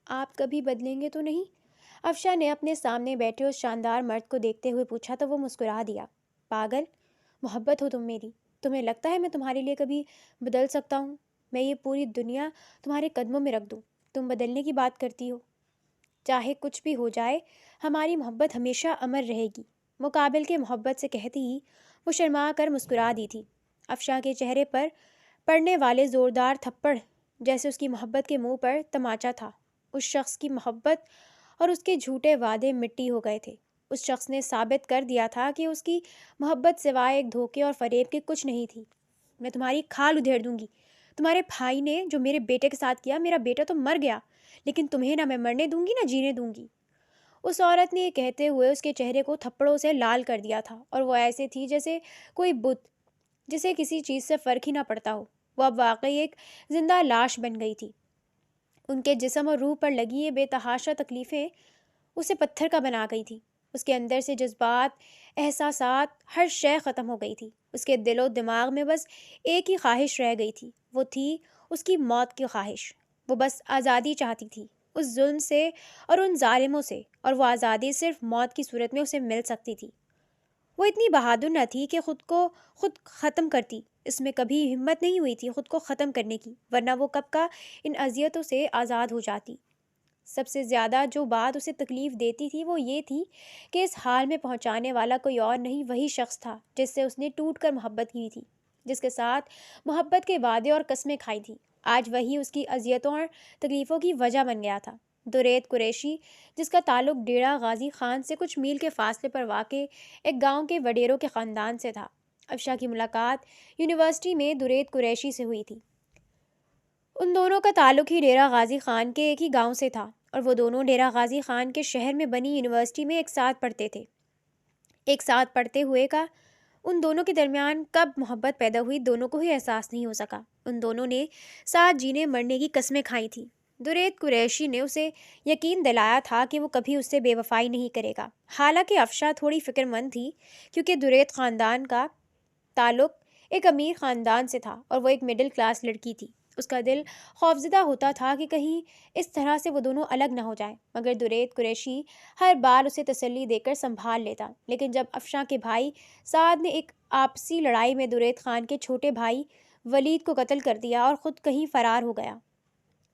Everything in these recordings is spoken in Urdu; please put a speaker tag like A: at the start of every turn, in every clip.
A: آپ کبھی بدلیں گے تو نہیں؟ افشا نے اپنے سامنے بیٹھے اس شاندار مرد کو دیکھتے ہوئے پوچھا تو وہ مسکرا دیا۔ پاگل، محبت ہو تم میری، تمہیں لگتا ہے میں تمہارے لیے کبھی بدل سکتا ہوں؟ میں یہ پوری دنیا تمہارے قدموں میں رکھ دوں، تم بدلنے کی بات کرتی ہو؟ چاہے کچھ بھی ہو جائے، ہماری محبت ہمیشہ امر رہے گی، مقابل کے محبت سے کہتی ہی وہ شرما کر مسکرا دی تھی۔ افشا کے چہرے پر پڑنے والے زوردار تھپڑ جیسے اس کی محبت کے منہ پر تماچا تھا۔ اس شخص کی محبت اور اس کے جھوٹے وعدے مٹی ہو گئے تھے۔ اس شخص نے ثابت کر دیا تھا کہ اس کی محبت سوائے ایک دھوکے اور فریب کے کچھ نہیں تھی۔ میں تمہاری کھال ادھیڑ دوں گی۔ تمہارے بھائی نے جو میرے بیٹے کے ساتھ کیا، میرا بیٹا تو مر گیا، لیکن تمہیں نہ میں مرنے دوں گی نہ جینے دوں گی۔ اس عورت نے یہ کہتے ہوئے اس کے چہرے کو تھپڑوں سے لال کر دیا تھا، اور وہ ایسے تھی جیسے کوئی بت جسے کسی چیز سے فرق ہی نہ پڑتا ہو۔ وہ اب واقعی ایک زندہ لاش بن گئی تھی۔ ان کے جسم اور روح پر لگی یہ بے تحاشا تکلیفیں اسے پتھر کا بنا گئی تھی۔ اس کے اندر سے جذبات، احساسات، ہر شے ختم ہو گئی تھی۔ اس کے دل و دماغ میں بس ایک ہی خواہش رہ گئی تھی، وہ تھی اس کی موت کی خواہش۔ وہ بس آزادی چاہتی تھی اس ظلم سے اور ان ظالموں سے، اور وہ آزادی صرف موت کی صورت میں اسے مل سکتی تھی۔ وہ اتنی بہادر نہ تھی کہ خود کو خود ختم کرتی، اس میں کبھی ہمت نہیں ہوئی تھی خود کو ختم کرنے کی، ورنہ وہ کب کا ان اذیتوں سے آزاد ہو جاتی۔ سب سے زیادہ جو بات اسے تکلیف دیتی تھی وہ یہ تھی کہ اس حال میں پہنچانے والا کوئی اور نہیں، وہی شخص تھا جس سے اس نے ٹوٹ کر محبت کی تھی، جس کے ساتھ محبت کے وعدے اور قسمیں کھائی تھی۔ آج وہی اس کی اذیتوں اور تکلیفوں کی وجہ بن گیا تھا۔ درید قریشی، جس کا تعلق ڈیرہ غازی خان سے کچھ میل کے فاصلے پر واقع ایک گاؤں کے وڈیروں کے خاندان سے تھا۔ افشا کی ملاقات یونیورسٹی میں درید قریشی سے ہوئی تھی۔ ان دونوں کا تعلق ہی ڈیرہ غازی خان کے ایک ہی گاؤں سے تھا، اور وہ دونوں ڈیرہ غازی خان کے شہر میں بنی یونیورسٹی میں ایک ساتھ پڑھتے تھے۔ ایک ساتھ پڑھتے ہوئے کا ان دونوں کے درمیان کب محبت پیدا ہوئی، دونوں کو ہی احساس نہیں ہو سکا۔ ان دونوں نے ساتھ جینے مرنے کی قسمیں کھائی تھیں۔ درید قریشی نے اسے یقین دلایا تھا کہ وہ کبھی اس سے بے وفائی نہیں کرے گا۔ حالانکہ افشا تھوڑی فکر مند تھی، کیونکہ درید خاندان کا تعلق ایک امیر خاندان سے تھا اور وہ ایک مڈل کلاس لڑکی تھی۔ اس کا دل خوفزدہ ہوتا تھا کہ کہیں اس طرح سے وہ دونوں الگ نہ ہو جائیں، مگر درید قریشی ہر بار اسے تسلی دے کر سنبھال لیتا۔ لیکن جب افشاں کے بھائی سعد نے ایک آپسی لڑائی میں درید خان کے چھوٹے بھائی ولید کو قتل کر دیا اور خود کہیں فرار ہو گیا،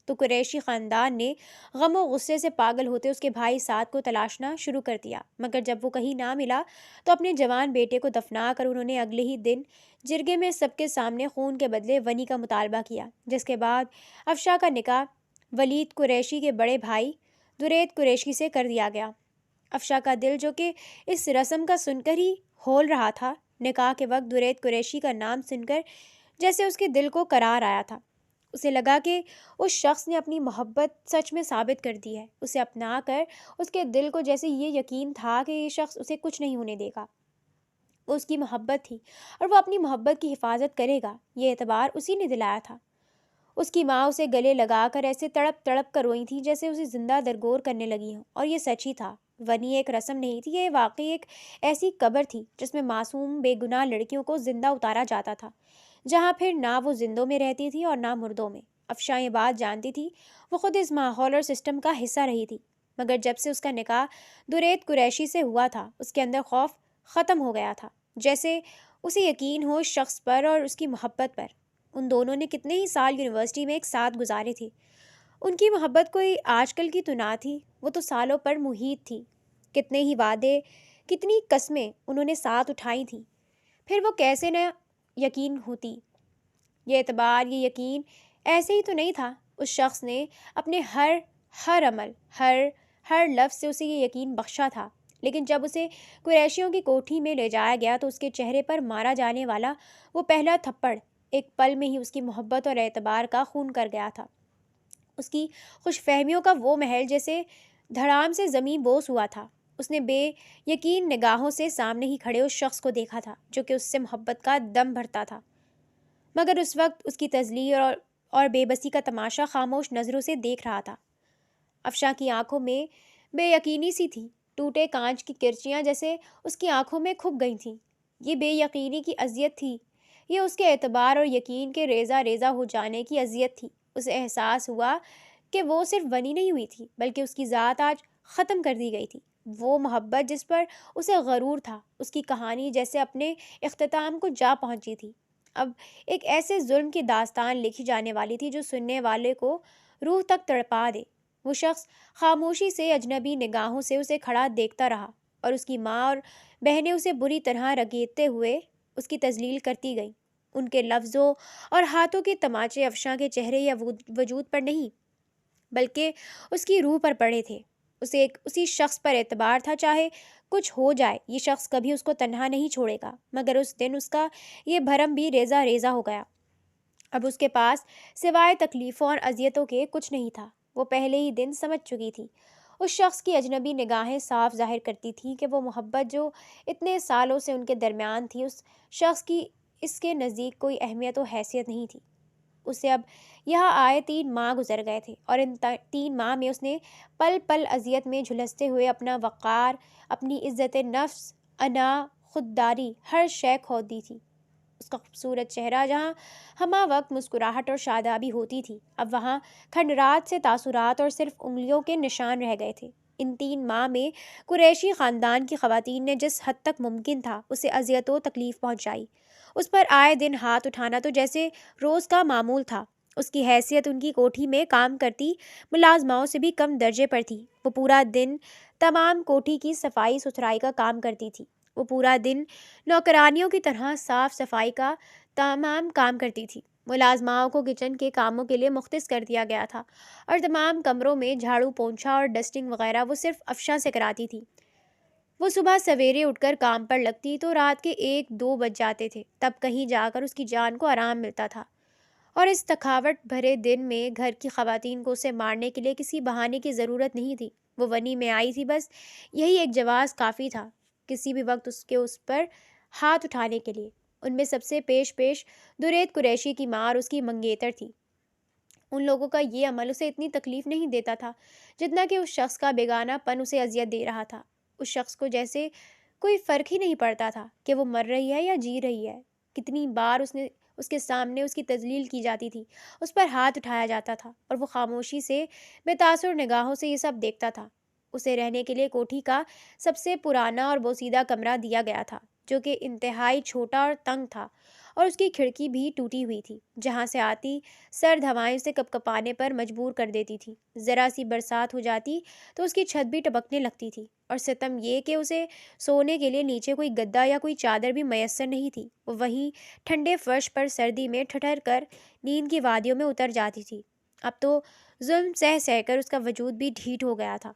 A: تو قریشی خاندان نے غم و غصے سے پاگل ہوتے اس کے بھائی سعد کو تلاشنا شروع کر دیا۔ مگر جب وہ کہیں نہ ملا تو اپنے جوان بیٹے کو دفنا کر انہوں نے اگلے ہی دن جرگے میں سب کے سامنے خون کے بدلے ونی کا مطالبہ کیا، جس کے بعد افشا کا نکاح ولید قریشی کے بڑے بھائی درید قریشی سے کر دیا گیا۔ افشا کا دل، جو کہ اس رسم کا سن کر ہی ہول رہا تھا، نکاح کے وقت درید قریشی کا نام سن کر جیسے اس کے دل کو قرار آیا تھا۔ اسے لگا کہ اس شخص نے اپنی محبت سچ میں ثابت کر دی ہے۔ اسے اپنا کر اس کے دل کو جیسے یہ یقین تھا کہ یہ شخص اسے کچھ نہیں ہونے دے گا۔ وہ اس کی محبت تھی اور وہ اپنی محبت کی حفاظت کرے گا، یہ اعتبار اسی نے دلایا تھا۔ اس کی ماں اسے گلے لگا کر ایسے تڑپ تڑپ کر روئی تھی جیسے اسے زندہ درگور کرنے لگی ہوں، اور یہ سچ ہی تھا۔ ونی ایک رسم نہیں تھی، یہ واقعی ایک ایسی قبر تھی جس میں معصوم بے گناہ لڑکیوں کو زندہ اتارا جاتا تھا، جہاں پھر نہ وہ زندوں میں رہتی تھی اور نہ مردوں میں۔ افشا یہ بات جانتی تھی، وہ خود اس ماحول اور سسٹم کا حصہ رہی تھی، مگر جب سے اس کا نکاح درید قریشی سے ہوا تھا، اس کے اندر خوف ختم ہو گیا تھا، جیسے اسے یقین ہو اس شخص پر اور اس کی محبت پر۔ ان دونوں نے کتنے ہی سال یونیورسٹی میں ایک ساتھ گزارے تھے۔ ان کی محبت کوئی آج کل کی تو نہ تھی، وہ تو سالوں پر محیط تھی۔ کتنے ہی وعدے، کتنی قسمیں انہوں نے ساتھ اٹھائی تھیں، پھر وہ کیسے نہ یقین ہوتی۔ یہ اعتبار، یہ یقین ایسے ہی تو نہیں تھا۔ اس شخص نے اپنے ہر عمل، ہر لفظ سے اسے یہ یقین بخشا تھا، لیکن جب اسے قریشیوں کی کوٹھی میں لے جایا گیا تو اس کے چہرے پر مارا جانے والا وہ پہلا تھپڑ ایک پل میں ہی اس کی محبت اور اعتبار کا خون کر گیا تھا۔ اس کی خوش فہمیوں کا وہ محل جیسے دھڑام سے زمین بوس ہوا تھا۔ اس نے بے یقین نگاہوں سے سامنے ہی کھڑے اس شخص کو دیکھا تھا جو کہ اس سے محبت کا دم بھرتا تھا، مگر اس وقت اس کی تذلیل اور بے بسی کا تماشا خاموش نظروں سے دیکھ رہا تھا۔ افشا کی آنکھوں میں بے یقینی سی تھی، ٹوٹے کانچ کی کرچیاں جیسے اس کی آنکھوں میں کھپ گئی تھیں۔ یہ بے یقینی کی اذیت تھی، یہ اس کے اعتبار اور یقین کے ریزہ ریزہ ہو جانے کی اذیت تھی۔ اسے احساس ہوا کہ وہ صرف بنی نہیں ہوئی تھی بلکہ اس کی ذات آج ختم کر دی گئی تھی۔ وہ محبت جس پر اسے غرور تھا، اس کی کہانی جیسے اپنے اختتام کو جا پہنچی تھی، اب ایک ایسے ظلم کی داستان لکھی جانے والی تھی جو سننے والے کو روح تک تڑپا دے۔ وہ شخص خاموشی سے اجنبی نگاہوں سے اسے کھڑا دیکھتا رہا، اور اس کی ماں اور بہنیں اسے بری طرح رگیتے ہوئے اس کی تذلیل کرتی گئیں۔ ان کے لفظوں اور ہاتھوں کے تماچے افشاں کے چہرے یا وجود پر نہیں بلکہ اس کی روح پر پڑے تھے۔ اسے اسی شخص پر اعتبار تھا، چاہے کچھ ہو جائے یہ شخص کبھی اس کو تنہا نہیں چھوڑے گا۔ مگر اس دن اس کا یہ بھرم بھی ریزہ ریزہ ہو گیا۔ اب اس کے پاس سوائے تکلیفوں اور اذیتوں کے کچھ نہیں تھا۔ وہ پہلے ہی دن سمجھ چکی تھی۔ اس شخص کی اجنبی نگاہیں صاف ظاہر کرتی تھیں کہ وہ محبت جو اتنے سالوں سے ان کے درمیان تھی، اس شخص کی اس کے نزدیک کوئی اہمیت و حیثیت نہیں تھی۔ اسے اب یہاں آئے 3 ماہ گزر گئے تھے، اور ان 3 ماہ میں اس نے پل پل اذیت میں جھلستے ہوئے اپنا وقار، اپنی عزت نفس، انا، خودداری، ہر شے کھو دی تھی۔ اس کا خوبصورت چہرہ جہاں ہمہ وقت مسکراہٹ اور شادابی ہوتی تھی، اب وہاں کھنڈرات سے تاثرات اور صرف انگلیوں کے نشان رہ گئے تھے۔ ان 3 ماہ میں قریشی خاندان کی خواتین نے جس حد تک ممکن تھا اسے اذیت و تکلیف پہنچائی۔ اس پر آئے دن ہاتھ اٹھانا تو جیسے روز کا معمول تھا۔ اس کی حیثیت ان کی کوٹھی میں کام کرتی ملازماؤں سے بھی کم درجے پر تھی۔ وہ پورا دن تمام کوٹھی کی صفائی ستھرائی کا کام کرتی تھی۔ وہ پورا دن نوکرانیوں کی طرح صاف صفائی کا تمام کام کرتی تھی۔ ملازماؤں کو کچن کے کاموں کے لیے مختص کر دیا گیا تھا، اور تمام کمروں میں جھاڑو پونچھا اور ڈسٹنگ وغیرہ وہ صرف افشاں سے کراتی تھی۔ وہ صبح سویرے اٹھ کر کام پر لگتی تو رات کے 1-2 بج جاتے تھے، تب کہیں جا کر اس کی جان کو آرام ملتا تھا۔ اور اس تھکاوٹ بھرے دن میں گھر کی خواتین کو اسے مارنے کے لیے کسی بہانے کی ضرورت نہیں تھی۔ وہ ونی میں آئی تھی، بس یہی ایک جواز کافی تھا کسی بھی وقت اس پر ہاتھ اٹھانے کے لیے۔ ان میں سب سے پیش درید قریشی کی ماں اور اس کی منگیتر تھی۔ ان لوگوں کا یہ عمل اسے اتنی تکلیف نہیں دیتا تھا جتنا کہ اس شخص کا بیگانہ پن اسے اذیت دے رہا تھا۔ اس شخص کو جیسے کوئی فرق ہی نہیں پڑتا تھا کہ وہ مر رہی ہے یا جی رہی ہے۔ کتنی بار اس کے سامنے اس کی تذلیل کی جاتی تھی، اس پر ہاتھ اٹھایا جاتا تھا، اور وہ خاموشی سے بے تاثر نگاہوں سے یہ سب دیکھتا تھا۔ اسے رہنے کے لیے کوٹھی کا سب سے پرانا اور بوسیدہ کمرہ دیا گیا تھا، جو کہ انتہائی چھوٹا اور تنگ تھا، اور اس کی کھڑکی بھی ٹوٹی ہوئی تھی، جہاں سے آتی سرد ہوائیں اسے کپکپانے پر مجبور کر دیتی تھی۔ ذرا سی برسات ہو جاتی تو اس کی چھت بھی ٹپکنے لگتی تھی، اور ستم یہ کہ اسے سونے کے لیے نیچے کوئی گدا یا کوئی چادر بھی میسر نہیں تھی۔ وہ وہیں ٹھنڈے فرش پر سردی میں ٹھٹر کر نیند کی وادیوں میں اتر جاتی تھی۔ اب تو ظلم سہ سہ کر اس کا وجود بھی ڈھیٹ ہو گیا تھا۔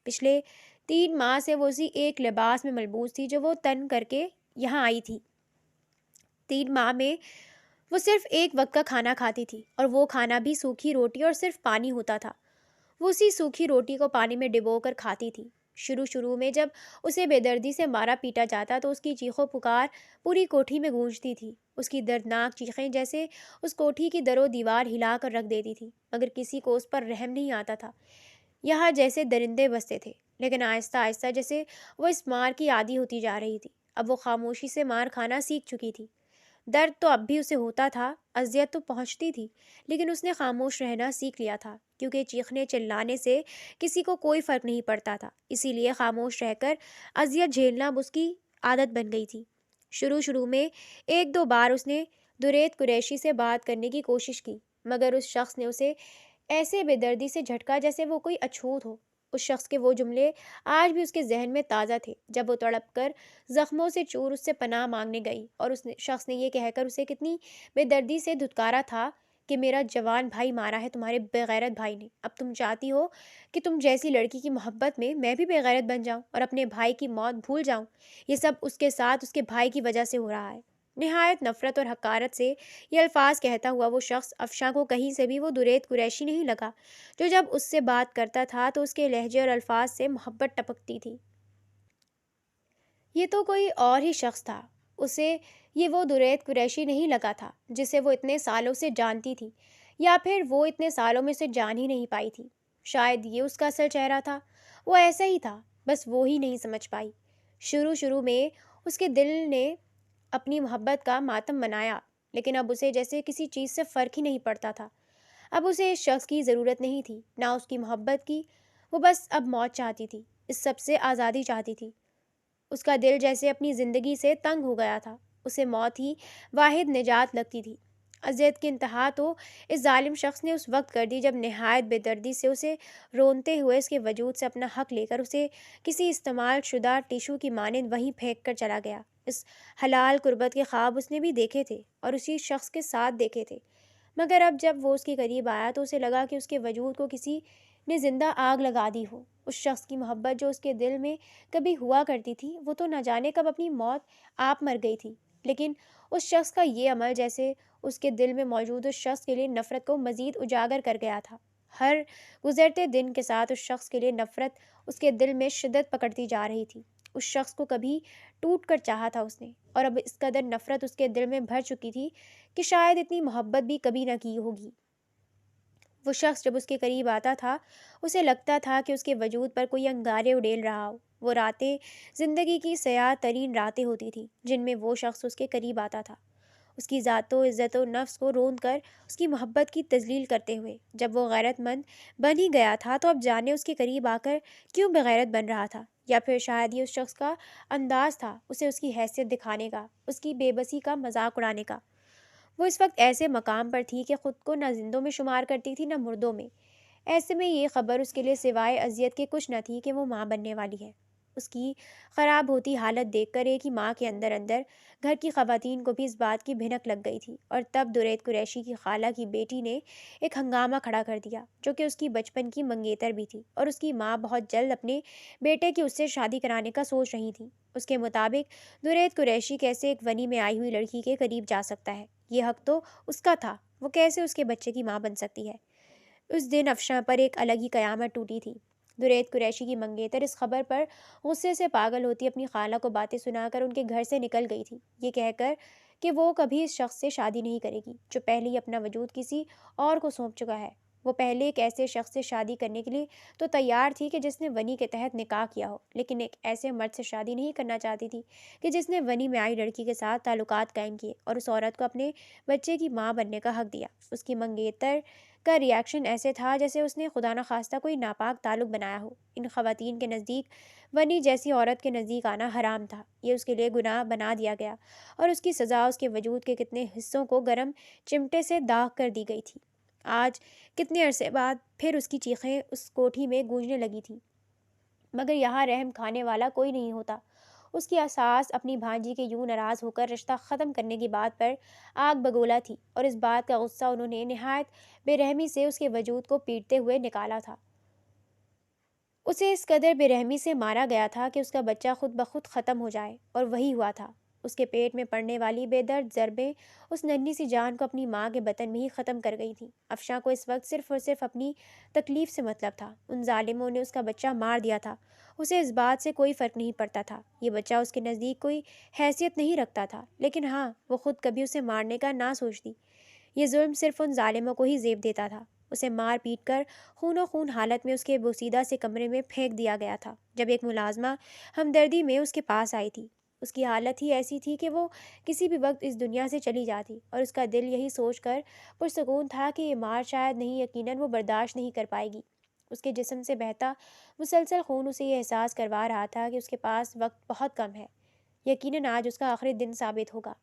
A: پچھلے 3 ماہ سے وہ اسی ایک لباس میں ملبوس تھی جو وہ تن کر کے یہاں آئی تھی۔ 3 ماہ میں وہ صرف ایک وقت کا کھانا کھاتی تھی، اور وہ کھانا بھی سوکھی روٹی اور صرف پانی ہوتا تھا۔ وہ اسی سوکھی روٹی کو پانی میں ڈبو کر کھاتی تھی۔ شروع میں جب اسے بے دردی سے مارا پیٹا جاتا تو اس کی چیخو پکار پوری کوٹھی میں گونجتی تھی۔ اس کی دردناک چیخیں جیسے اس کوٹھی کی در و دیوار ہلا کر رکھ دیتی تھی، مگر کسی کو اس پر رحم نہیں آتا تھا۔ یہاں جیسے درندے بستے تھے، لیکن آہستہ آہستہ جیسے وہ اس مار کی عادی ہوتی جا رہی تھی۔ اب وہ خاموشی سے مار کھانا سیکھ چکی تھی۔ درد تو اب بھی اسے ہوتا تھا، اذیت تو پہنچتی تھی، لیکن اس نے خاموش رہنا سیکھ لیا تھا، کیونکہ چیخنے چلانے سے کسی کو کوئی فرق نہیں پڑتا تھا۔ اسی لیے خاموش رہ کر اذیت جھیلنا اب اس کی عادت بن گئی تھی۔ شروع میں 1-2 بار اس نے درید قریشی سے بات کرنے کی کوشش کی، مگر اس شخص نے اسے ایسے بے دردی سے جھٹکا جیسے وہ کوئی اچھوت ہو۔ اس شخص کے وہ جملے آج بھی اس کے ذہن میں تازہ تھے، جب وہ تڑپ کر زخموں سے چور اس سے پناہ مانگنے گئی، اور اس شخص نے یہ کہہ کر اسے کتنی بے دردی سے دھتکارا تھا کہ میرا جوان بھائی مارا ہے تمہارے بےغیرت بھائی نے۔ اب تم چاہتی ہو کہ تم جیسی لڑکی کی محبت میں بھی بےغیرت بن جاؤں اور اپنے بھائی کی موت بھول جاؤں۔ یہ سب اس کے ساتھ اس کے بھائی کی وجہ سے ہو رہا ہے۔ نہایت نفرت اور حقارت سے یہ الفاظ کہتا ہوا وہ شخص افشاں کو کہیں سے بھی وہ درید قریشی نہیں لگا، جو جب اس سے بات کرتا تھا تو اس کے لہجے اور الفاظ سے محبت ٹپکتی تھی۔ یہ تو کوئی اور ہی شخص تھا۔ اسے یہ وہ درید قریشی نہیں لگا تھا جسے وہ اتنے سالوں سے جانتی تھی، یا پھر وہ اتنے سالوں میں اسے جان ہی نہیں پائی تھی۔ شاید یہ اس کا اصل چہرہ تھا۔ وہ ایسا ہی تھا، بس وہ ہی نہیں سمجھ پائی۔ شروع میں اس کے دل نے اپنی محبت کا ماتم منایا، لیکن اب اسے جیسے کسی چیز سے فرق ہی نہیں پڑتا تھا۔ اب اسے اس شخص کی ضرورت نہیں تھی، نہ اس کی محبت کی، وہ بس اب موت چاہتی تھی، اس سب سے آزادی چاہتی تھی۔ اس کا دل جیسے اپنی زندگی سے تنگ ہو گیا تھا، اسے موت ہی واحد نجات لگتی تھی۔ اذیت کی انتہا تو اس ظالم شخص نے اس وقت کر دی جب نہایت بے دردی سے اسے رونتے ہوئے اس کے وجود سے اپنا حق لے کر اسے کسی استعمال شدہ ٹیشو کی مانند وہیں پھینک کر چلا گیا۔ اس حلال قربت کے خواب اس نے بھی دیکھے تھے اور اسی شخص کے ساتھ دیکھے تھے، مگر اب جب وہ اس کے قریب آیا تو اسے لگا کہ اس کے وجود کو کسی نے زندہ آگ لگا دی ہو۔ اس شخص کی محبت جو اس کے دل میں کبھی ہوا کرتی تھی، وہ تو نہ جانے کب اپنی موت آپ مر گئی تھی، لیکن اس شخص کا یہ عمل جیسے اس کے دل میں موجود اس شخص کے لیے نفرت کو مزید اجاگر کر گیا تھا۔ ہر گزرتے دن کے ساتھ اس شخص کے لیے نفرت اس کے دل میں شدت پکڑتی جا رہی تھی۔ اس شخص کو کبھی ٹوٹ کر چاہا تھا اس نے، اور اب اس قدر نفرت اس کے دل میں بھر چکی تھی کہ شاید اتنی محبت بھی کبھی نہ کی ہوگی۔ وہ شخص جب اس کے قریب آتا تھا، اسے لگتا تھا کہ اس کے وجود پر کوئی انگارے اڈیل رہا ہو۔ وہ راتیں زندگی کی سیاہ ترین راتیں ہوتی تھیں جن میں وہ شخص اس کے قریب آتا تھا، اس کی ذات و عزت و نفس کو روند کر اس کی محبت کی تذلیل کرتے ہوئے۔ جب وہ غیرت مند بن ہی گیا تھا تو اب جانے اس کے قریب آ کر کیوں بغیرت بن رہا تھا، یا پھر شاید یہ اس شخص کا انداز تھا اسے اس کی حیثیت دکھانے کا، اس کی بے بسی کا مذاق اڑانے کا۔ وہ اس وقت ایسے مقام پر تھی کہ خود کو نہ زندوں میں شمار کرتی تھی نہ مردوں میں۔ ایسے میں یہ خبر اس کے لیے سوائے اذیت کے کچھ نہ تھی کہ وہ ماں بننے والی ہے۔ اس کی خراب ہوتی حالت دیکھ کر ایک ہی ماں کے اندر اندر گھر کی خواتین کو بھی اس بات کی بھنک لگ گئی تھی، اور تب درید قریشی کی خالہ کی بیٹی نے ایک ہنگامہ کھڑا کر دیا جو کہ اس کی بچپن کی منگیتر بھی تھی، اور اس کی ماں بہت جلد اپنے بیٹے کی اس سے شادی کرانے کا سوچ رہی تھی۔ اس کے مطابق درید قریشی کیسے ایک ونی میں آئی ہوئی لڑکی کے قریب جا سکتا ہے؟ یہ حق تو اس کا تھا، وہ کیسے اس کے بچے کی ماں بن سکتی ہے؟ اس دن افشاں پر ایک الگ ہی قیامت ٹوٹی تھی۔ درید قریشی کی منگیتر اس خبر پر غصے سے پاگل ہوتی اپنی خالہ کو باتیں سنا کر ان کے گھر سے نکل گئی تھی، یہ کہہ کر کہ وہ کبھی اس شخص سے شادی نہیں کرے گی جو پہلے ہی اپنا وجود کسی اور کو سونپ چکا ہے۔ وہ پہلے ایک ایسے شخص سے شادی کرنے کے لیے تو تیار تھی کہ جس نے ونی کے تحت نکاح کیا ہو، لیکن ایک ایسے مرد سے شادی نہیں کرنا چاہتی تھی کہ جس نے ونی میں آئی لڑکی کے ساتھ تعلقات قائم کیے اور اس عورت کو اپنے بچے کی ماں بننے کا حق دیا۔ اس کی منگیتر کا ریاکشن ایسے تھا جیسے اس نے خدا نخواستہ کوئی ناپاک تعلق بنایا ہو۔ ان خواتین کے نزدیک ونی جیسی عورت کے نزدیک آنا حرام تھا، یہ اس کے لیے گناہ بنا دیا گیا، اور اس کی سزا اس کے وجود کے کتنے حصوں کو گرم چمٹے سے داغ کر دی گئی تھی۔ آج کتنے عرصے بعد پھر اس کی چیخیں اس کوٹھی میں گونجنے لگی تھیں، مگر یہاں رحم کھانے والا کوئی نہیں ہوتا۔ اس کی ساس اپنی بھانجی کے یوں ناراض ہو کر رشتہ ختم کرنے کی بات پر آگ بگولا تھی، اور اس بات کا غصہ انہوں نے نہایت بے رحمی سے اس کے وجود کو پیٹتے ہوئے نکالا تھا۔ اسے اس قدر بے رحمی سے مارا گیا تھا کہ اس کا بچہ خود بخود ختم ہو جائے، اور وہی ہوا تھا۔ اس کے پیٹ میں پڑنے والی بے درد ضربیں اس ننھی سی جان کو اپنی ماں کے بطن میں ہی ختم کر گئی تھیں۔ افشاں کو اس وقت صرف اور صرف اپنی تکلیف سے مطلب تھا۔ ان ظالموں نے اس کا بچہ مار دیا تھا، اسے اس بات سے کوئی فرق نہیں پڑتا تھا۔ یہ بچہ اس کے نزدیک کوئی حیثیت نہیں رکھتا تھا، لیکن ہاں، وہ خود کبھی اسے مارنے کا نہ سوچتی۔ یہ ظلم صرف ان ظالموں کو ہی زیب دیتا تھا۔ اسے مار پیٹ کر خون و خون حالت میں اس کے بوسیدہ سے کمرے میں پھینک دیا گیا تھا۔ جب ایک ملازمہ ہمدردی میں اس کے پاس آئی تھی، اس کی حالت ہی ایسی تھی کہ وہ کسی بھی وقت اس دنیا سے چلی جاتی، اور اس کا دل یہی سوچ کر پرسکون تھا کہ یہ مار شاید نہیں، یقیناً وہ برداشت نہیں کر پائے گی۔ اس کے جسم سے بہتا مسلسل خون اسے یہ احساس کروا رہا تھا کہ اس کے پاس وقت بہت کم ہے، یقیناً آج اس کا آخری دن ثابت ہوگا۔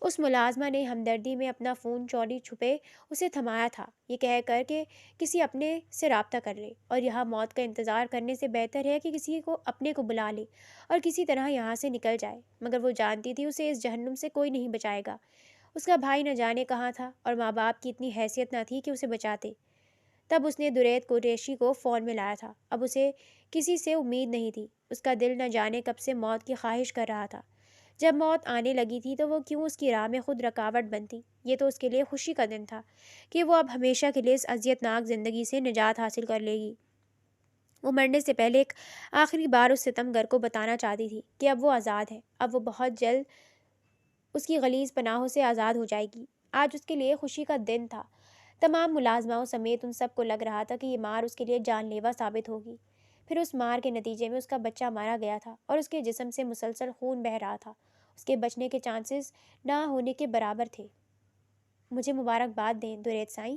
A: اس ملازمہ نے ہمدردی میں اپنا فون چوری چھپے اسے تھمایا تھا، یہ کہہ کر کہ کسی اپنے سے رابطہ کر لے، اور یہاں موت کا انتظار کرنے سے بہتر ہے کہ کسی کو اپنے کو بلا لے اور کسی طرح یہاں سے نکل جائے۔ مگر وہ جانتی تھی اسے اس جہنم سے کوئی نہیں بچائے گا۔ اس کا بھائی نہ جانے کہاں تھا، اور ماں باپ کی اتنی حیثیت نہ تھی کہ اسے بچاتے۔ تب اس نے درید قریشی کو فون میں لایا تھا۔ اب اسے کسی سے امید نہیں تھی، اس کا دل نہ جانے کب سے موت کی خواہش کر رہا تھا۔ جب موت آنے لگی تھی تو وہ کیوں اس کی راہ میں خود رکاوٹ بنتی؟ یہ تو اس کے لیے خوشی کا دن تھا کہ وہ اب ہمیشہ کے لیے اس اذیت ناک زندگی سے نجات حاصل کر لے گی۔ وہ مرنے سے پہلے ایک آخری بار اس ستم گر کو بتانا چاہتی تھی کہ اب وہ آزاد ہے، اب وہ بہت جلد اس کی غلیظ پناہوں سے آزاد ہو جائے گی۔ آج اس کے لیے خوشی کا دن تھا۔ تمام ملازماؤں سمیت ان سب کو لگ رہا تھا کہ یہ مار اس کے لیے جان لیوا ثابت ہوگی۔ پھر اس مار کے نتیجے میں اس کا بچہ مارا گیا تھا، اور اس کے جسم سے مسلسل خون بہہ رہا تھا۔ اس کے بچنے کے چانسز نہ ہونے کے برابر تھے۔ مجھے مبارکباد دیں درید سائیں،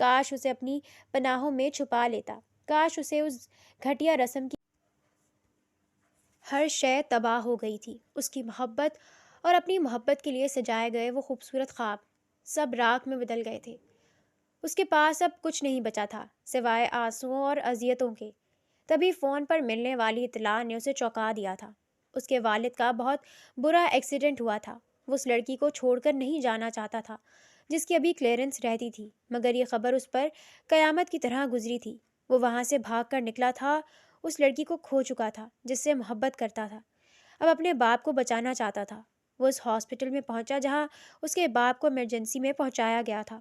A: کاش اسے اپنی پناہوں میں چھپا لیتا، کاش اسے اس گھٹیا رسم کی ہر شے تباہ ہو گئی تھی۔ اس کی محبت اور اپنی محبت کے لیے سجائے گئے وہ خوبصورت خواب سب راکھ میں بدل گئے تھے۔ اس کے پاس اب کچھ نہیں بچا تھا سوائے آنسوؤں اور اذیتوں کے۔ تبھی فون پر ملنے والی اطلاع نے اسے چونکا دیا تھا۔ اس کے والد کا بہت برا ایکسیڈنٹ ہوا تھا۔ وہ اس لڑکی کو چھوڑ کر نہیں جانا چاہتا تھا جس کی ابھی کلیئرنس رہتی تھی، مگر یہ خبر اس پر قیامت کی طرح گزری تھی۔ وہ وہاں سے بھاگ کر نکلا تھا، اس لڑکی کو کھو چکا تھا جس سے محبت کرتا تھا، اب اپنے باپ کو بچانا چاہتا تھا۔ وہ اس ہاسپٹل میں پہنچا جہاں اس کے باپ کو ایمرجنسی میں پہنچایا گیا تھا۔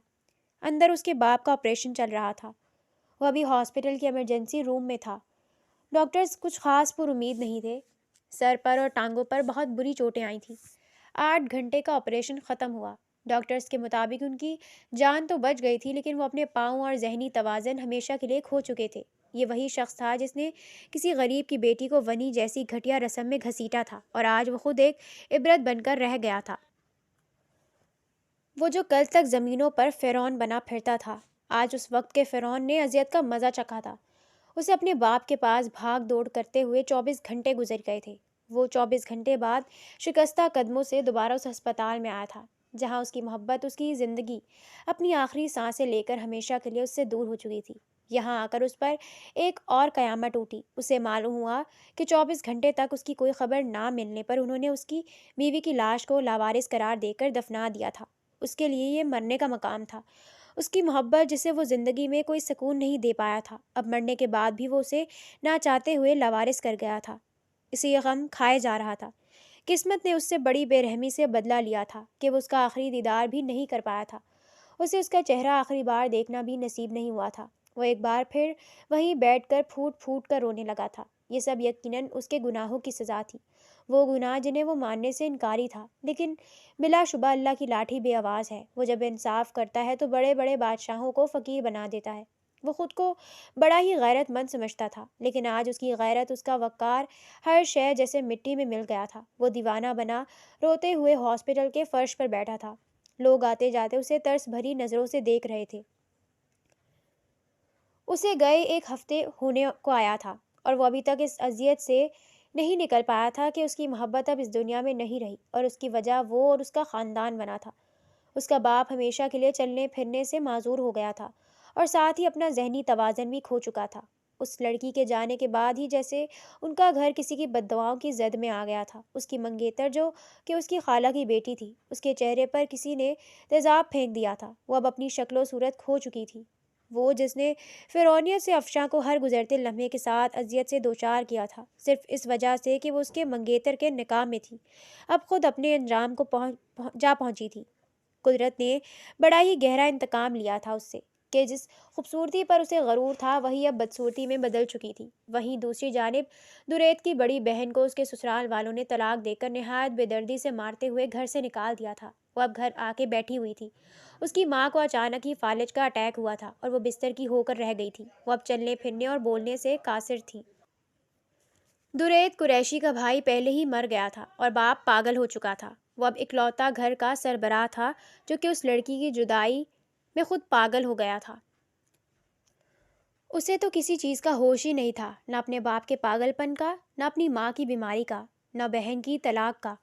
A: اندر اس کے باپ کا آپریشن چل رہا تھا۔ وہ ابھی ہاسپٹل کے ایمرجنسی روم میں تھا۔ ڈاکٹرز کچھ خاص پر امید نہیں تھے۔ سر پر اور ٹانگوں پر بہت بری چوٹیں آئی تھیں۔ 8 گھنٹے کا آپریشن ختم ہوا۔ ڈاکٹرز کے مطابق ان کی جان تو بچ گئی تھی، لیکن وہ اپنے پاؤں اور ذہنی توازن ہمیشہ کے لیے کھو چکے تھے۔ یہ وہی شخص تھا جس نے کسی غریب کی بیٹی کو ونی جیسی گھٹیا رسم میں گھسیٹا تھا، اور آج وہ خود ایک عبرت بن کر رہ گیا تھا۔ وہ جو کل تک زمینوں پر فرعون بنا پھرتا تھا، آج اس وقت کے فرعون نے اذیت کا مزہ چکھا تھا۔ اسے اپنے باپ کے پاس بھاگ دوڑ کرتے ہوئے 24 گھنٹے گزر گئے تھے۔ وہ 24 گھنٹے بعد شکستہ قدموں سے دوبارہ اس ہسپتال میں آیا تھا جہاں اس کی محبت، اس کی زندگی، اپنی آخری سانسیں لے کر ہمیشہ کے لیے اس سے دور ہو چکی تھی۔ یہاں آ کر اس پر ایک اور قیامت ٹوٹی۔ اسے معلوم ہوا کہ 24 گھنٹے تک اس کی کوئی خبر نہ ملنے پر انہوں نے اس کی بیوی کی لاش کو لاوارث قرار دے کر دفنا دیا تھا۔ اس کے لیے یہ مرنے کا مقام تھا۔ اس کی محبت جسے وہ زندگی میں کوئی سکون نہیں دے پایا تھا، اب مرنے کے بعد بھی وہ اسے نہ چاہتے ہوئے لاوارث کر گیا تھا۔ اسے یہ غم کھائے جا رہا تھا۔ قسمت نے اس سے بڑی بے رحمی سے بدلہ لیا تھا کہ وہ اس کا آخری دیدار بھی نہیں کر پایا تھا۔ اسے اس کا چہرہ آخری بار دیکھنا بھی نصیب نہیں ہوا تھا۔ وہ ایک بار پھر وہیں بیٹھ کر پھوٹ پھوٹ کر رونے لگا تھا۔ یہ سب یقیناً اس کے گناہوں کی سزا تھی، وہ گناہ جنہیں وہ ماننے سے انکاری تھا، لیکن بلا شبہ اللہ کی لاٹھی بے آواز ہے۔ وہ جب انصاف کرتا ہے تو بڑے بڑے بادشاہوں کو فقیر بنا دیتا ہے۔ وہ خود کو بڑا ہی غیرت مند سمجھتا تھا، لیکن آج اس کی غیرت، اس کا وقار، ہر شے جیسے مٹی میں مل گیا تھا۔ وہ دیوانہ بنا روتے ہوئے ہاسپٹل کے فرش پر بیٹھا تھا۔ لوگ آتے جاتے اسے ترس بھری نظروں سے دیکھ رہے تھے۔ اسے گئے 1 ہفتے ہونے کو آیا تھا اور وہ ابھی تک اس اذیت سے نہیں نکل پایا تھا کہ اس کی محبت اب اس دنیا میں نہیں رہی، اور اس کی وجہ وہ اور اس کا خاندان بنا تھا۔ اس کا باپ ہمیشہ کے لیے چلنے پھرنے سے معذور ہو گیا تھا اور ساتھ ہی اپنا ذہنی توازن بھی کھو چکا تھا۔ اس لڑکی کے جانے کے بعد ہی جیسے ان کا گھر کسی کی بددعاؤں کی زد میں آ گیا تھا۔ اس کی منگیتر جو کہ اس کی خالہ کی بیٹی تھی، اس کے چہرے پر کسی نے تیزاب پھینک دیا تھا۔ وہ اب اپنی شکل و صورت کھو چکی تھی۔ وہ جس نے فرعونیت سے افشاں کو ہر گزرتے لمحے کے ساتھ اذیت سے دوچار کیا تھا، صرف اس وجہ سے کہ وہ اس کے منگیتر کے نکاح میں تھی، اب خود اپنے انجام کو جا پہنچی تھی۔ قدرت نے بڑا ہی گہرا انتقام لیا تھا اس سے کہ جس خوبصورتی پر اسے غرور تھا وہی اب بدصورتی میں بدل چکی تھی۔ وہیں دوسری جانب دریت کی بڑی بہن کو اس کے سسرال والوں نے طلاق دے کر نہایت بے دردی سے مارتے ہوئے گھر سے نکال دیا تھا۔ وہ اب گھر آ کے بیٹھی ہوئی تھی۔ اس کی ماں کو اچانک ہی فالج کا اٹیک ہوا تھا اور وہ بستر کی ہو کر رہ گئی تھی۔ وہ اب چلنے پھرنے اور بولنے سے قاصر تھی۔ دریت قریشی کا بھائی پہلے ہی مر گیا تھا اور باپ پاگل ہو چکا تھا۔ وہ اب اکلوتا گھر کا سربراہ تھا جو کہ اس لڑکی کی جدائی میں خود پاگل ہو گیا تھا۔ اسے تو کسی چیز کا ہوش ہی نہیں تھا، نہ اپنے باپ کے پاگل پن کا، نہ اپنی ماں کی بیماری کا، نہ بہن کی طلاق کا۔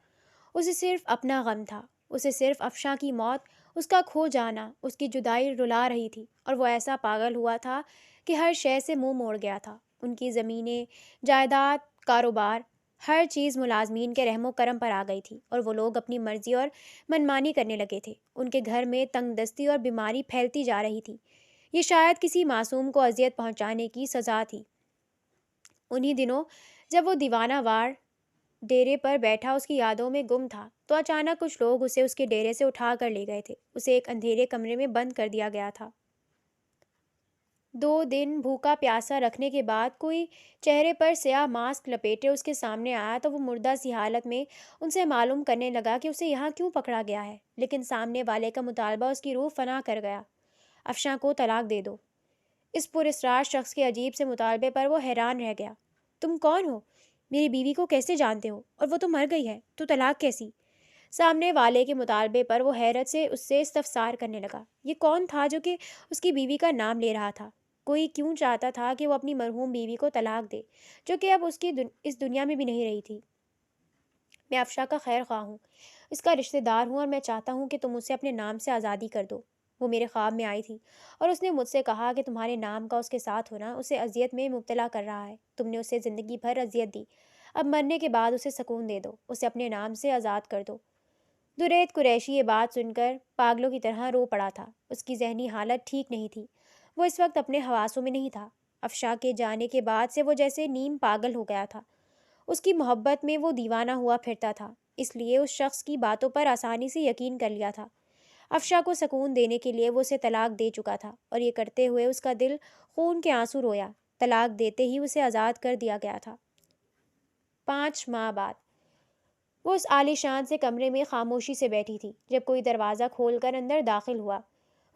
A: اسے صرف اپنا غم تھا۔ اسے صرف افشاں کی موت، اس کا کھو جانا، اس کی جدائی رلا رہی تھی، اور وہ ایسا پاگل ہوا تھا کہ ہر شے سے منہ موڑ گیا تھا۔ ان کی زمینیں، جائیداد، کاروبار، ہر چیز ملازمین کے رحم و کرم پر آ گئی تھی، اور وہ لوگ اپنی مرضی اور منمانی کرنے لگے تھے۔ ان کے گھر میں تنگ دستی اور بیماری پھیلتی جا رہی تھی۔ یہ شاید کسی معصوم کو اذیت پہنچانے کی سزا تھی۔ انہی دنوں جب وہ دیوانہ وار ڈیرے پر بیٹھا اس کی یادوں میں گم تھا تو اچانک کچھ لوگ اسے اس کے ڈیرے سے اٹھا کر لے گئے تھے۔ اسے ایک اندھیرے کمرے میں بند کر دیا گیا تھا۔ 2 دن بھوکا پیاسا رکھنے کے بعد کوئی چہرے پر سیاہ ماسک لپیٹے اس کے سامنے آیا تو وہ مردہ سی حالت میں ان سے معلوم کرنے لگا کہ اسے یہاں کیوں پکڑا گیا ہے، لیکن سامنے والے کا مطالبہ اس کی روح فنا کر گیا۔ افشاں کو طلاق دے دو۔ اس پراسرار شخص کے عجیب سے مطالبے پر وہ حیران رہ گیا۔ تم کون ہو؟ میری بیوی کو کیسے جانتے ہو؟ اور وہ تو مر گئی ہے، تو طلاق کیسی؟ سامنے والے کے مطالبے پر وہ حیرت سے اس سے استفسار کرنے لگا۔ یہ کون تھا جو کہ اس کی بیوی کا نام لے رہا تھا؟ کوئی کیوں چاہتا تھا کہ وہ اپنی مرحوم بیوی کو طلاق دے، جو کہ اب اس دنیا میں بھی نہیں رہی تھی؟ میں افشا کا خیر خواہ ہوں، اس کا رشتہ دار ہوں، اور میں چاہتا ہوں کہ تم اسے اپنے نام سے آزادی کر دو۔ وہ میرے خواب میں آئی تھی اور اس نے مجھ سے کہا کہ تمہارے نام کا اس کے ساتھ ہونا اسے اذیت میں مبتلا کر رہا ہے۔ تم نے اسے زندگی بھر اذیت دی، اب مرنے کے بعد اسے سکون دے دو، اسے اپنے نام سے آزاد کر دو۔ درید قریشی یہ بات سن کر پاگلوں کی طرح رو پڑا تھا۔ اس کی ذہنی حالت ٹھیک نہیں تھی، وہ اس وقت اپنے حواسوں میں نہیں تھا۔ افشا کے جانے کے بعد سے وہ جیسے نیم پاگل ہو گیا تھا۔ اس کی محبت میں وہ دیوانہ ہوا پھرتا تھا، اس لیے اس شخص کی باتوں پر آسانی سے یقین کر لیا تھا۔ افشا کو سکون دینے کے لیے وہ اسے طلاق دے چکا تھا، اور یہ کرتے ہوئے اس کا دل خون کے آنسو رویا۔ طلاق دیتے ہی اسے آزاد کر دیا گیا تھا۔ 5 ماہ بعد وہ اس عالی شان سے کمرے میں خاموشی سے بیٹھی تھی۔ جب کوئی دروازہ کھول کر اندر داخل ہوا،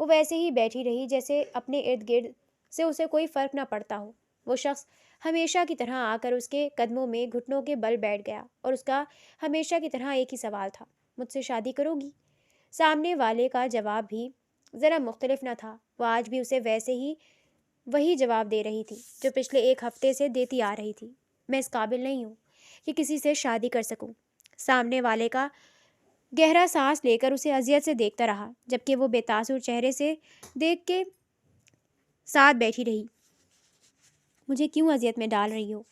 A: وہ ویسے ہی بیٹھی رہی جیسے اپنے ارد گرد سے اسے کوئی فرق نہ پڑتا ہو۔ وہ شخص ہمیشہ کی طرح آ کر اس کے قدموں میں گھٹنوں کے بل بیٹھ گیا، اور اس کا ہمیشہ کی طرح ایک ہی سوال تھا، مجھ سے شادی کرو گی؟ سامنے والے کا جواب بھی ذرا مختلف نہ تھا۔ وہ آج بھی اسے ویسے ہی وہی جواب دے رہی تھی جو پچھلے 1 ہفتے سے دیتی آ رہی تھی، میں اس قابل نہیں ہوں کہ کسی سے شادی کر سکوں۔ سامنے والے کا گہرا سانس لے کر اسے اذیت سے دیکھتا رہا، جبکہ وہ بے تاثر چہرے سے دیکھ کے ساتھ بیٹھی رہی۔ مجھے کیوں اذیت میں ڈال رہی ہو؟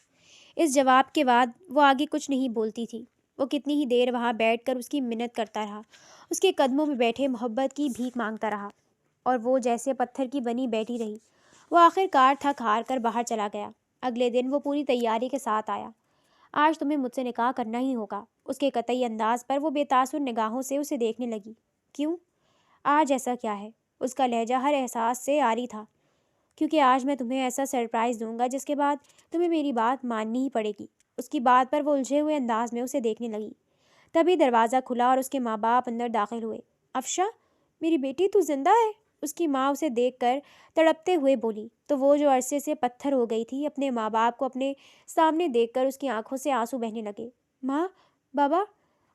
A: اس جواب کے بعد وہ آگے کچھ نہیں بولتی تھی۔ وہ کتنی ہی دیر وہاں بیٹھ کر اس کی منت کرتا رہا، اس کے قدموں میں بیٹھے محبت کی بھیک مانگتا رہا، اور وہ جیسے پتھر کی بنی بیٹھی رہی۔ وہ آخر کار تھک ہار کر باہر چلا گیا۔ اگلے دن وہ پوری تیاری کے ساتھ آیا۔ آج تمہیں مجھ سے نکاح کرنا ہی ہوگا۔ اس کے قطعی انداز پر وہ بے تاثر نگاہوں سے اسے دیکھنے لگی۔ کیوں؟ آج ایسا کیا ہے؟ اس کا لہجہ ہر احساس سے عاری تھا۔ کیونکہ آج میں تمہیں ایسا سرپرائز دوں گا جس کے بعد تمہیں میری بات ماننی ہی پڑے گی۔ اس کی بات پر وہ الجھے ہوئے انداز میں اسے دیکھنے لگی۔ تبھی دروازہ کھلا اور اس کے ماں باپ اندر داخل ہوئے۔ افشا، میری بیٹی تو زندہ ہے؟ اس کی ماں اسے دیکھ کر تڑپتے ہوئے بولی، تو وہ جو عرصے سے پتھر ہو گئی تھی، اپنے ماں باپ کو اپنے سامنے دیکھ کر اس کی آنکھوں سے آنسو بہنے لگے۔ ماں، بابا،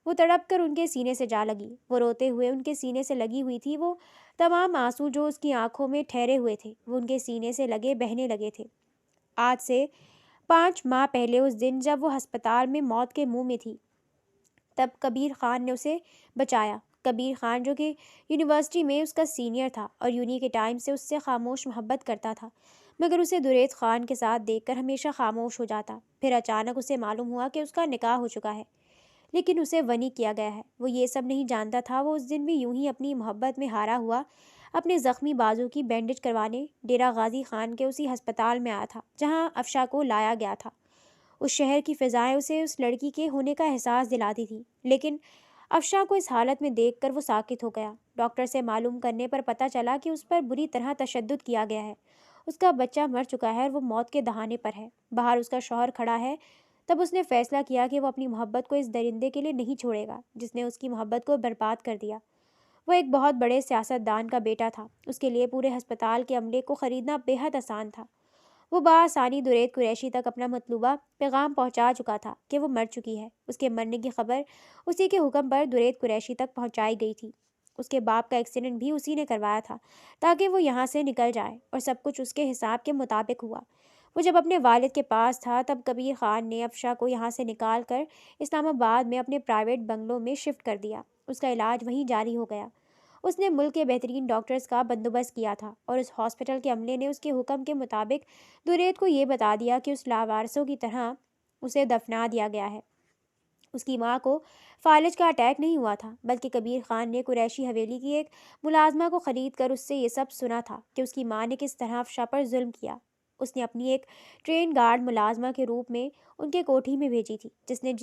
A: وہ تڑپ کر ان کے سینے سے جا لگی۔ وہ روتے ہوئے ان کے سینے سے لگی ہوئی تھی۔ وہ تمام آنسو جو اس کی آنکھوں میں ٹھہرے ہوئے تھے، وہ ان کے سینے سے لگے بہنے لگے تھے۔ آج سے 5 ماہ پہلے اس دن جب وہ ہسپتال میں موت کے منہ میں تھی، تب کبیر خان نے اسے بچایا۔ کبیر خان جو کہ یونیورسٹی میں اس کا سینئر تھا اور یونی کے ٹائم سے اس سے خاموش محبت کرتا تھا، مگر اسے درید خان کے ساتھ دیکھ کر ہمیشہ خاموش ہو جاتا۔ پھر اچانک اسے معلوم ہوا کہ اس کا نکاح ہو چکا ہے، لیکن اسے ونی کیا گیا ہے۔ وہ یہ سب نہیں جانتا تھا۔ وہ اس دن بھی یوں ہی اپنی محبت میں ہارا ہوا اپنے زخمی بازو کی بینڈیج کروانے ڈیرہ غازی خان کے اسی ہسپتال میں آیا تھا جہاں افشا کو لایا گیا تھا۔ اس شہر کی فضائیں اسے اس لڑکی کے ہونے کا احساس دلاتی تھی، لیکن افشا کو اس حالت میں دیکھ کر وہ ساکت ہو گیا۔ ڈاکٹر سے معلوم کرنے پر پتہ چلا کہ اس پر بری طرح تشدد کیا گیا ہے۔ اس کا بچہ مر چکا ہے اور وہ موت کے دہانے پر ہے۔ باہر اس کا شوہر کھڑا ہے۔ تب اس نے فیصلہ کیا کہ وہ اپنی محبت کو اس درندے کے لیے نہیں چھوڑے گا جس نے اس کی محبت کو برباد کر دیا۔ وہ ایک بہت بڑے سیاست دان کا بیٹا تھا۔ اس کے لیے پورے ہسپتال کے عملے کو خریدنا بے حد آسان تھا۔ وہ بآسانی درید قریشی تک اپنا مطلوبہ پیغام پہنچا چکا تھا کہ وہ مر چکی ہے۔ اس کے مرنے کی خبر اسی کے حکم پر درید قریشی تک پہنچائی گئی تھی۔ اس کے باپ کا ایکسیڈنٹ بھی اسی نے کروایا تھا تاکہ وہ یہاں سے نکل جائے، اور سب کچھ اس کے حساب کے مطابق ہوا۔ وہ جب اپنے والد کے پاس تھا تب کبیر خان نے افشا کو یہاں سے نکال کر اسلام آباد میں اپنے پرائیویٹ بنگلوں میں شفٹ کر دیا۔ اس کا علاج وہیں جاری ہو گیا۔ اس نے ملک کے بہترین ڈاکٹرز کا بندوبست کیا تھا، اور اس ہاسپٹل کے عملے نے اس کے حکم کے مطابق درید کو یہ بتا دیا کہ اس لاوارثوں کی طرح اسے دفنا دیا گیا ہے۔ اس کی ماں کو فالج کا اٹیک نہیں ہوا تھا، بلکہ کبیر خان نے قریشی حویلی کی ایک ملازمہ کو خرید کر اس سے یہ سب سنا تھا کہ اس کی ماں نے کس طرح افشا پر ظلم کیا۔ اس نے اپنی ایک ٹرین گارڈ ملازمہ کے روپ میں ان کے کوٹھی میں بھیجی تھی، جس نے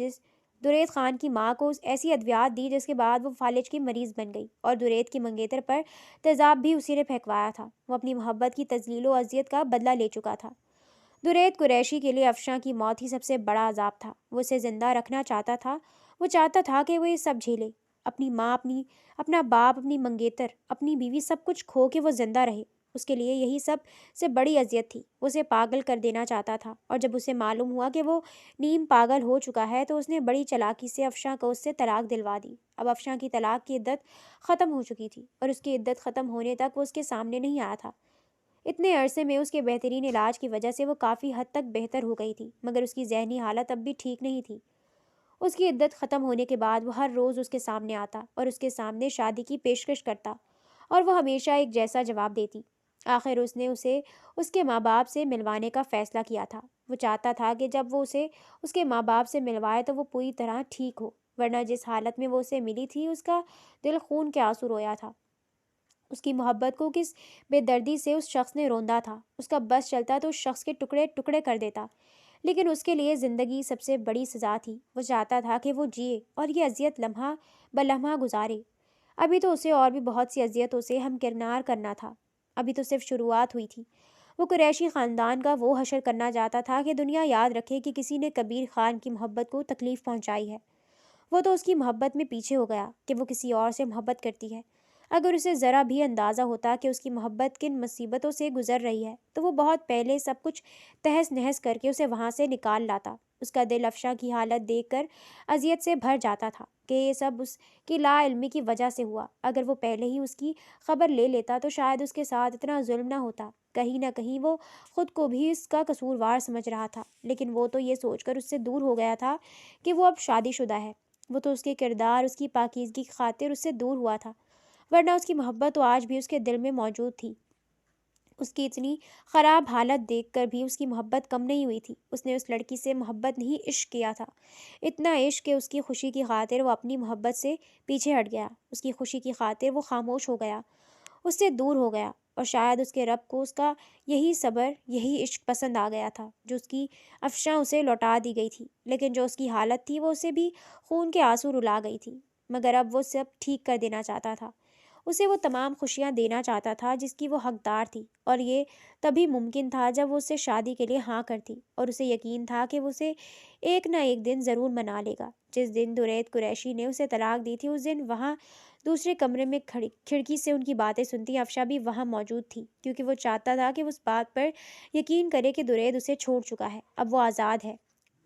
A: درید خان کی ماں کو ایسی ادویات دی جس کے بعد وہ فالج کی مریض بن گئی، اور درید کی منگیتر پر تیزاب بھی اسی نے پھینکوایا تھا۔ وہ اپنی محبت کی تذلیل و اذیت کا بدلہ لے چکا تھا۔ درید قریشی کے لیے افشا کی موت ہی سب سے بڑا عذاب تھا۔ وہ اسے زندہ رکھنا چاہتا تھا۔ وہ چاہتا تھا کہ وہ یہ سب جھیلے، اپنی ماں، اپنا باپ، اپنی منگیتر، اپنی بیوی، سب کچھ کھو کے وہ زندہ رہے، اس کے لیے یہی سب سے بڑی اذیت تھی۔ وہ اسے پاگل کر دینا چاہتا تھا، اور جب اسے معلوم ہوا کہ وہ نیم پاگل ہو چکا ہے تو اس نے بڑی چالاکی سے افشاں کو اس سے طلاق دلوا دی۔ اب افشاں کی طلاق کی عدت ختم ہو چکی تھی، اور اس کی عدت ختم ہونے تک وہ اس کے سامنے نہیں آیا تھا۔ اتنے عرصے میں اس کے بہترین علاج کی وجہ سے وہ کافی حد تک بہتر ہو گئی تھی، مگر اس کی ذہنی حالت اب بھی ٹھیک نہیں تھی۔ اس کی عدت ختم ہونے کے بعد وہ ہر روز اس کے سامنے آتا اور اس کے سامنے شادی کی پیشکش کرتا، اور وہ ہمیشہ ایک جیسا جواب دیتی۔ آخر اس نے اسے اس کے ماں باپ سے ملوانے کا فیصلہ کیا تھا۔ وہ چاہتا تھا کہ جب وہ اسے اس کے ماں باپ سے ملوائے تو وہ پوری طرح ٹھیک ہو، ورنہ جس حالت میں وہ اسے ملی تھی اس کا دل خون کے آنسو رویا تھا۔ اس کی محبت کو کس بے دردی سے اس شخص نے روندا تھا۔ اس کا بس چلتا تو اس شخص کے ٹکڑے ٹکڑے کر دیتا، لیکن اس کے لیے زندگی سب سے بڑی سزا تھی۔ وہ چاہتا تھا کہ وہ جیے اور یہ اذیت لمحہ بلمحہ گزارے۔ ابھی تو اسے اور بھی بہت سی اذیتوں سے ہمکنار کرنا تھا۔ ابھی تو صرف شروعات ہوئی تھی۔ وہ قریشی خاندان کا وہ حشر کرنا چاہتا تھا کہ دنیا یاد رکھے کہ کسی نے کبیر خان کی محبت کو تکلیف پہنچائی ہے۔ وہ تو اس کی محبت میں پیچھے ہو گیا کہ وہ کسی اور سے محبت کرتی ہے۔ اگر اسے ذرا بھی اندازہ ہوتا کہ اس کی محبت کن مصیبتوں سے گزر رہی ہے تو وہ بہت پہلے سب کچھ تہس نہس کر کے اسے وہاں سے نکال لاتا۔ اس کا دل افشاں کی حالت دیکھ کر اذیت سے بھر جاتا تھا کہ یہ سب اس کی لا علمی کی وجہ سے ہوا۔ اگر وہ پہلے ہی اس کی خبر لے لیتا تو شاید اس کے ساتھ اتنا ظلم نہ ہوتا۔ کہیں نہ کہیں وہ خود کو بھی اس کا قصوروار سمجھ رہا تھا، لیکن وہ تو یہ سوچ کر اس سے دور ہو گیا تھا کہ وہ اب شادی شدہ ہے۔ وہ تو اس کے کردار، اس کی پاکیزگی کی خاطر اس سے دور ہوا تھا، ورنہ اس کی محبت تو آج بھی اس کے دل میں موجود تھی۔ اس کی اتنی خراب حالت دیکھ کر بھی اس کی محبت کم نہیں ہوئی تھی۔ اس نے اس لڑکی سے محبت نہیں، عشق کیا تھا۔ اتنا عشق کہ اس کی خوشی کی خاطر وہ اپنی محبت سے پیچھے ہٹ گیا۔ اس کی خوشی کی خاطر وہ خاموش ہو گیا، اس سے دور ہو گیا، اور شاید اس کے رب کو اس کا یہی صبر، یہی عشق پسند آ گیا تھا جو اس کی افشاں اسے لوٹا دی گئی تھی۔ لیکن جو اس کی حالت تھی وہ اسے بھی خون کے آنسو رلا گئی تھی، مگر اب وہ سب ٹھیک کر دینا چاہتا تھا۔ اسے وہ تمام خوشیاں دینا چاہتا تھا جس کی وہ حقدار تھی، اور یہ تبھی ممکن تھا جب وہ اس سے شادی کے لیے ہاں کرتی، اور اسے یقین تھا کہ وہ اسے ایک نہ ایک دن ضرور منا لے گا۔ جس دن درید قریشی نے اسے طلاق دی تھی اس دن وہاں دوسرے کمرے میں کھڑکی سے ان کی باتیں سنتی افشاں بھی وہاں موجود تھی، کیونکہ وہ چاہتا تھا کہ وہ اس بات پر یقین کرے کہ درید اسے چھوڑ چکا ہے، اب وہ آزاد ہے۔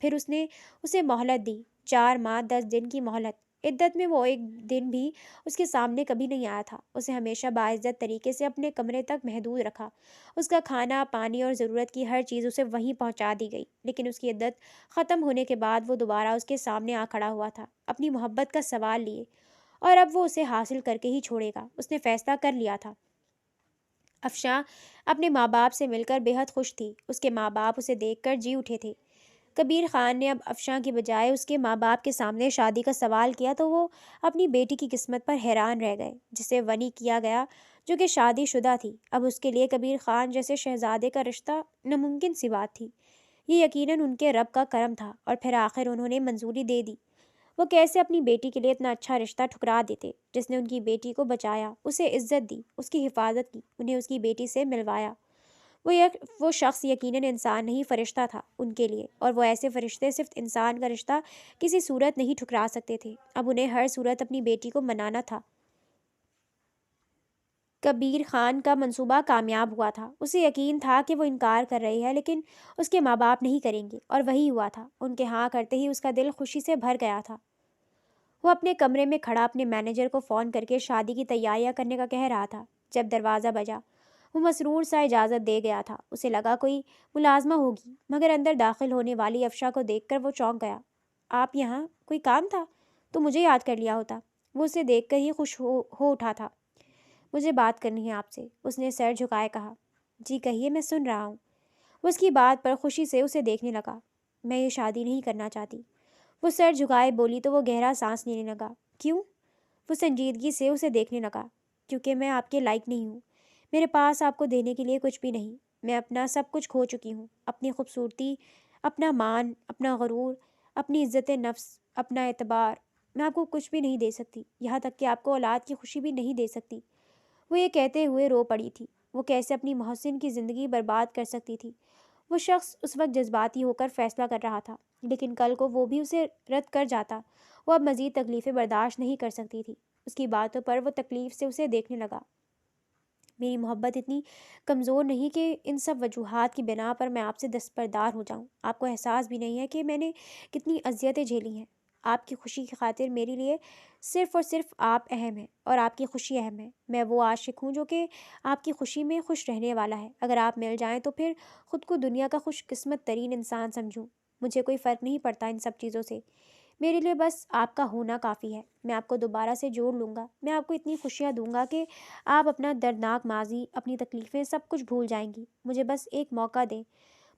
A: پھر اس نے اسے مہلت دی، 4 ماہ 10 دن کی مہلت۔ عدت میں وہ ایک دن بھی اس کے سامنے کبھی نہیں آیا تھا۔ اسے ہمیشہ باعزت طریقے سے اپنے کمرے تک محدود رکھا۔ اس کا کھانا، پانی اور ضرورت کی ہر چیز اسے وہیں پہنچا دی گئی، لیکن اس کی عدت ختم ہونے کے بعد وہ دوبارہ اس کے سامنے آ کھڑا ہوا تھا، اپنی محبت کا سوال لیے، اور اب وہ اسے حاصل کر کے ہی چھوڑے گا۔ اس نے فیصلہ کر لیا تھا۔ افشاں اپنے ماں باپ سے مل کر بے حد خوش تھی۔ اس کے ماں باپ اسے دیکھ کر جی اٹھے تھے۔ کبیر خان نے اب افشاں کی بجائے اس کے ماں باپ کے سامنے شادی کا سوال کیا تو وہ اپنی بیٹی کی قسمت پر حیران رہ گئے، جسے ونی کیا گیا جو کہ شادی شدہ تھی۔ اب اس کے لیے کبیر خان جیسے شہزادے کا رشتہ ناممکن سی بات تھی۔ یہ یقیناً ان کے رب کا کرم تھا، اور پھر آخر انہوں نے منظوری دے دی۔ وہ کیسے اپنی بیٹی کے لیے اتنا اچھا رشتہ ٹھکرا دیتے، جس نے ان کی بیٹی کو بچایا، اسے عزت دی، اس کی حفاظت کی، انہیں اس کی بیٹی سے ملوایا۔ وہ شخص یقیناً انسان نہیں، فرشتہ تھا ان کے لیے، اور وہ ایسے فرشتے صرف انسان کا رشتہ کسی صورت نہیں ٹھکرا سکتے تھے۔ اب انہیں ہر صورت اپنی بیٹی کو منانا تھا۔ کبیر خان کا منصوبہ کامیاب ہوا تھا۔ اسے یقین تھا کہ وہ انکار کر رہی ہے، لیکن اس کے ماں باپ نہیں کریں گے، اور وہی ہوا تھا۔ ان کے ہاں کرتے ہی اس کا دل خوشی سے بھر گیا تھا۔ وہ اپنے کمرے میں کھڑا اپنے مینیجر کو فون کر کے شادی کی تیاریاں کرنے کا کہہ رہا تھا۔ جب دروازہ بجا، وہ مسرور سا اجازت دے گیا تھا۔ اسے لگا کوئی ملازمہ ہوگی، مگر اندر داخل ہونے والی افشاں کو دیکھ کر وہ چونک گیا۔ آپ یہاں؟ کوئی کام تھا تو مجھے یاد کر لیا ہوتا۔ وہ اسے دیکھ کر ہی خوش ہو اٹھا تھا۔ مجھے بات کرنی ہے آپ سے، اس نے سر جھکائے کہا۔ جی کہیے، میں سن رہا ہوں۔ وہ اس کی بات پر خوشی سے اسے دیکھنے لگا۔ میں یہ شادی نہیں کرنا چاہتی، وہ سر جھکائے بولی تو وہ گہرا سانس لینے لگا۔ کیوں؟ وہ سنجیدگی سے اسے دیکھنے لگا۔ کیونکہ میں آپ کے لائق نہیں ہوں۔ میرے پاس آپ کو دینے کے لیے کچھ بھی نہیں۔ میں اپنا سب کچھ کھو چکی ہوں، اپنی خوبصورتی، اپنا مان، اپنا غرور، اپنی عزت نفس، اپنا اعتبار۔ میں آپ کو کچھ بھی نہیں دے سکتی، یہاں تک کہ آپ کو اولاد کی خوشی بھی نہیں دے سکتی۔ وہ یہ کہتے ہوئے رو پڑی تھی۔ وہ کیسے اپنی محسن کی زندگی برباد کر سکتی تھی؟ وہ شخص اس وقت جذباتی ہو کر فیصلہ کر رہا تھا، لیکن کل کو وہ بھی اسے رد کر جاتا۔ وہ اب مزید تکلیفیں برداشت نہیں کر سکتی تھی۔ اس کی باتوں پر وہ تکلیف سے اسے دیکھنے لگا۔ میری محبت اتنی کمزور نہیں کہ ان سب وجوہات کی بنا پر میں آپ سے دستبردار ہو جاؤں۔ آپ کو احساس بھی نہیں ہے کہ میں نے کتنی اذیتیں جھیلی ہیں۔ آپ کی خوشی کی خاطر میرے لیے صرف اور صرف آپ اہم ہیں اور آپ کی خوشی اہم ہے۔ میں وہ عاشق ہوں جو کہ آپ کی خوشی میں خوش رہنے والا ہے۔ اگر آپ مل جائیں تو پھر خود کو دنیا کا خوش قسمت ترین انسان سمجھوں۔ مجھے کوئی فرق نہیں پڑتا ان سب چیزوں سے، میرے لیے بس آپ کا ہونا کافی ہے۔ میں آپ کو دوبارہ سے جوڑ لوں گا، میں آپ کو اتنی خوشیاں دوں گا کہ آپ اپنا دردناک ماضی، اپنی تکلیفیں سب کچھ بھول جائیں گی۔ مجھے بس ایک موقع دیں،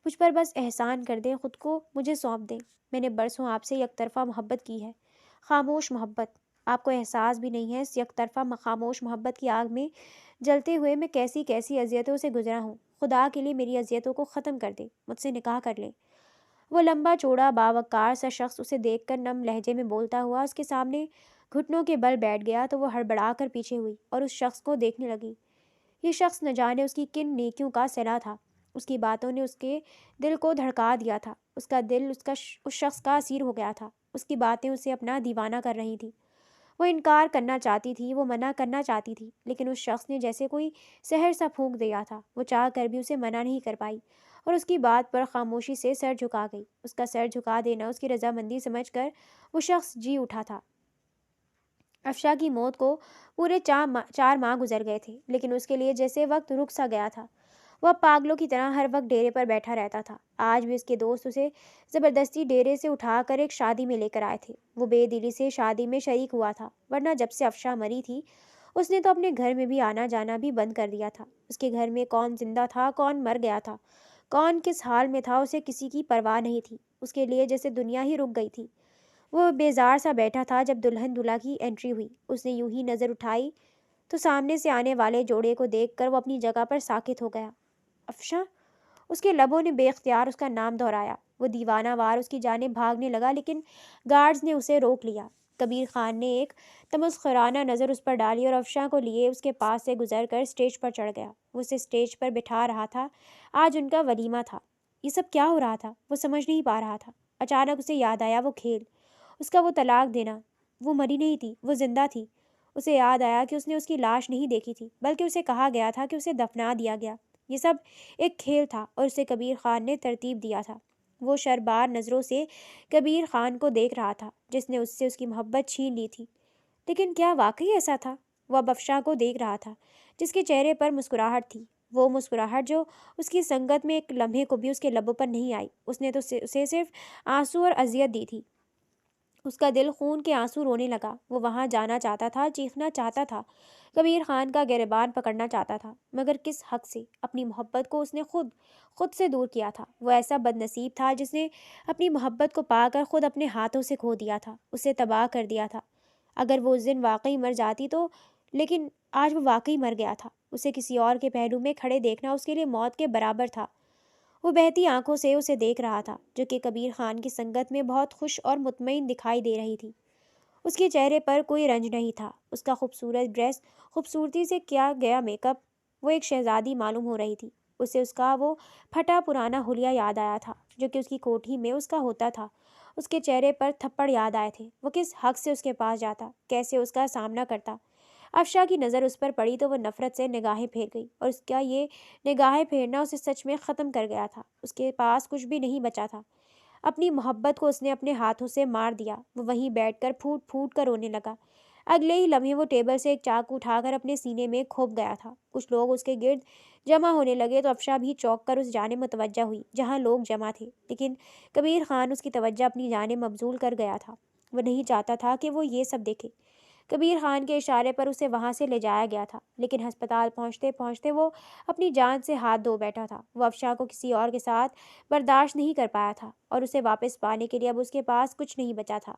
A: مجھ پر بس احسان کر دیں، خود کو مجھے سونپ دیں۔ میں نے برسوں آپ سے یک طرفہ محبت کی ہے، خاموش محبت۔ آپ کو احساس بھی نہیں ہے اس یک طرفہ خاموش محبت کی آگ میں جلتے ہوئے میں کیسی کیسی اذیتوں سے گزرا ہوں۔ خدا کے لیے میری اذیتوں کو ختم کر دے، مجھ سے نکاح کر لیں۔ وہ لمبا چوڑا باوقار سا شخص اسے دیکھ کر نم لہجے میں بولتا ہوا اس کے سامنے گھٹنوں کے بل بیٹھ گیا تو وہ ہڑبڑا کر پیچھے ہوئی اور اس شخص کو دیکھنے لگی۔ یہ شخص نہ جانے اس کی کن نیکیوں کا صلہ تھا۔ اس کی باتوں نے اس کے دل کو دھڑکا دیا تھا۔ اس کا دل اس شخص کا اسیر ہو گیا تھا۔ اس کی باتیں اسے اپنا دیوانہ کر رہی تھی۔ وہ انکار کرنا چاہتی تھی، وہ منع کرنا چاہتی تھی، لیکن اس شخص نے جیسے کوئی زہر سا پھونک دیا تھا۔ وہ چاہ کر بھی اسے منع نہیں کر پائی اور اس کی بات پر خاموشی سے سر جھکا گئی۔ اس کا سر جھکا دینا اس کی رضامندی سمجھ کر وہ شخص جی اٹھا تھا۔ افشا کی موت کو پورے 4 ماہ گزر گئے تھے، لیکن اس کے لیے جیسے وقت رک سا گیا تھا۔ وہ اب پاگلوں کی طرح ہر وقت ڈیرے پر بیٹھا رہتا تھا۔ آج بھی اس کے دوست اسے زبردستی ڈیرے سے اٹھا کر ایک شادی میں لے کر آئے تھے۔ وہ بے دلی سے شادی میں شریک ہوا تھا، ورنہ جب سے افشا مری تھی اس نے تو اپنے گھر میں بھی آنا جانا بھی بند کر دیا تھا۔ اس کے گھر میں کون زندہ تھا، کون مر گیا تھا، کون کس حال میں تھا، اسے کسی کی پرواہ نہیں تھی۔ اس کے لیے جیسے دنیا ہی رک گئی تھی۔ وہ بیزار سا بیٹھا تھا جب دلہن دولہا کی انٹری ہوئی۔ اس نے یوں ہی نظر اٹھائی تو سامنے سے آنے والے جوڑے کو دیکھ کر وہ اپنی جگہ پر ساکت ہو گیا۔ افشا! اس کے لبوں نے بے اختیار اس کا نام دہرایا۔ وہ دیوانہ وار اس کی جانب بھاگنے لگا، لیکن گارڈز نے اسے روک لیا۔ کبیر خان نے ایک تمسخرانہ نظر اس پر ڈالی اور افشا کو لیے اس کے پاس سے گزر کر اسٹیج پر چڑھ گیا۔ وہ اسے اسٹیج پر بٹھا رہا تھا۔ آج ان کا ولیمہ تھا۔ یہ سب کیا ہو رہا تھا؟ وہ سمجھ نہیں پا رہا تھا۔ اچانک اسے یاد آیا وہ کھیل، اس کا وہ طلاق دینا۔ وہ مری نہیں تھی، وہ زندہ تھی۔ اسے یاد آیا کہ اس نے اس کی لاش نہیں دیکھی تھی، بلکہ اسے کہا گیا تھا کہ اسے دفنا دیا گیا۔ یہ سب ایک کھیل تھا اور اسے کبیر خان نے ترتیب دیا تھا۔ وہ شربار نظروں سے کبیر خان کو دیکھ رہا تھا جس نے اس سے اس کی محبت چھین لی تھی۔ لیکن کیا واقعی ایسا تھا؟ وہ اب افشا کو دیکھ رہا تھا جس کے چہرے پر مسکراہٹ تھی، وہ مسکراہٹ جو اس کی سنگت میں ایک لمحے کو بھی اس کے لبوں پر نہیں آئی۔ اس نے تو اسے صرف آنسو اور اذیت دی تھی۔ اس کا دل خون کے آنسو رونے لگا۔ وہ وہاں جانا چاہتا تھا، چیخنا چاہتا تھا، کبیر خان کا گریبان پکڑنا چاہتا تھا، مگر کس حق سے؟ اپنی محبت کو اس نے خود سے دور کیا تھا۔ وہ ایسا بد نصیب تھا جس نے اپنی محبت کو پا کر خود اپنے ہاتھوں سے کھو دیا تھا، اسے تباہ کر دیا تھا۔ اگر وہ اس دن واقعی مر جاتی تو، لیکن آج وہ واقعی مر گیا تھا۔ اسے کسی اور کے پہلو میں کھڑے دیکھنا اس کے لیے موت کے برابر تھا۔ وہ بہتی آنکھوں سے اسے دیکھ رہا تھا جو کہ کبیر خان کی سنگت میں بہت خوش اور مطمئن دکھائی دے رہی تھی۔ اس کے چہرے پر کوئی رنج نہیں تھا۔ اس کا خوبصورت ڈریس، خوبصورتی سے کیا گیا میک اپ، وہ ایک شہزادی معلوم ہو رہی تھی۔ اسے اس کا وہ پھٹا پرانا حلیہ یاد آیا تھا جو کہ اس کی کوٹھی میں اس کا ہوتا تھا۔ اس کے چہرے پر تھپڑ یاد آئے تھے۔ وہ کس حق سے اس کے پاس جاتا، کیسے اس کا سامنا کرتا؟ افشا کی نظر اس پر پڑی تو وہ نفرت سے نگاہیں پھیر گئی، اور اس کا یہ نگاہیں پھیرنا اسے سچ میں ختم کر گیا تھا۔ اس کے پاس کچھ بھی نہیں بچا تھا۔ اپنی محبت کو اس نے اپنے ہاتھوں سے مار دیا۔ وہ وہیں بیٹھ کر پھوٹ پھوٹ کر رونے لگا۔ اگلے ہی لمحے وہ ٹیبل سے ایک چاقو اٹھا کر اپنے سینے میں کھوپ گیا تھا۔ کچھ لوگ اس کے گرد جمع ہونے لگے تو افشا بھی چونک کر اس جانب متوجہ ہوئی جہاں لوگ جمع تھے، لیکن کبیر خان اس کی توجہ اپنی جانب مبذول کر گیا تھا۔ وہ نہیں چاہتا تھا کہ وہ یہ سب دیکھے۔ کبیر خان کے اشارے پر اسے وہاں سے لے جایا گیا تھا، لیکن ہسپتال پہنچتے پہنچتے وہ اپنی جان سے ہاتھ دھو بیٹھا تھا۔ وہ افشا کو کسی اور کے ساتھ برداشت نہیں کر پایا تھا، اور اسے واپس پانے کے لیے اب اس کے پاس کچھ نہیں بچا تھا،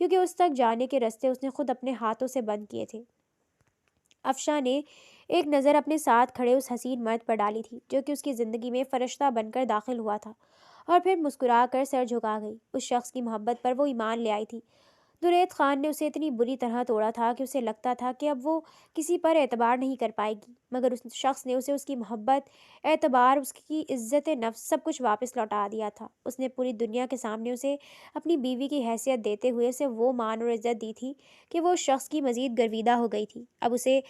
A: کیونکہ اس تک جانے کے راستے اس نے خود اپنے ہاتھوں سے بند کیے تھے۔ افشا نے ایک نظر اپنے ساتھ کھڑے اس حسین مرد پر ڈالی تھی جو کہ اس کی زندگی میں فرشتہ بن کر داخل ہوا تھا، اور پھر مسکرا کر سر جھکا گئی۔ اس شخص کی محبت پر وہ ایمان لے آئی تھی۔ درید خان نے اسے اتنی بری طرح توڑا تھا کہ اسے لگتا تھا کہ اب وہ کسی پر اعتبار نہیں کر پائے گی، مگر اس شخص نے اسے اس کی محبت، اعتبار، اس کی عزت نفس سب کچھ واپس لوٹا دیا تھا۔ اس نے پوری دنیا کے سامنے اسے اپنی بیوی کی حیثیت دیتے ہوئے اسے وہ مان اور عزت دی تھی کہ وہ اس شخص کی مزید گرویدہ ہو گئی تھی۔ اب اسے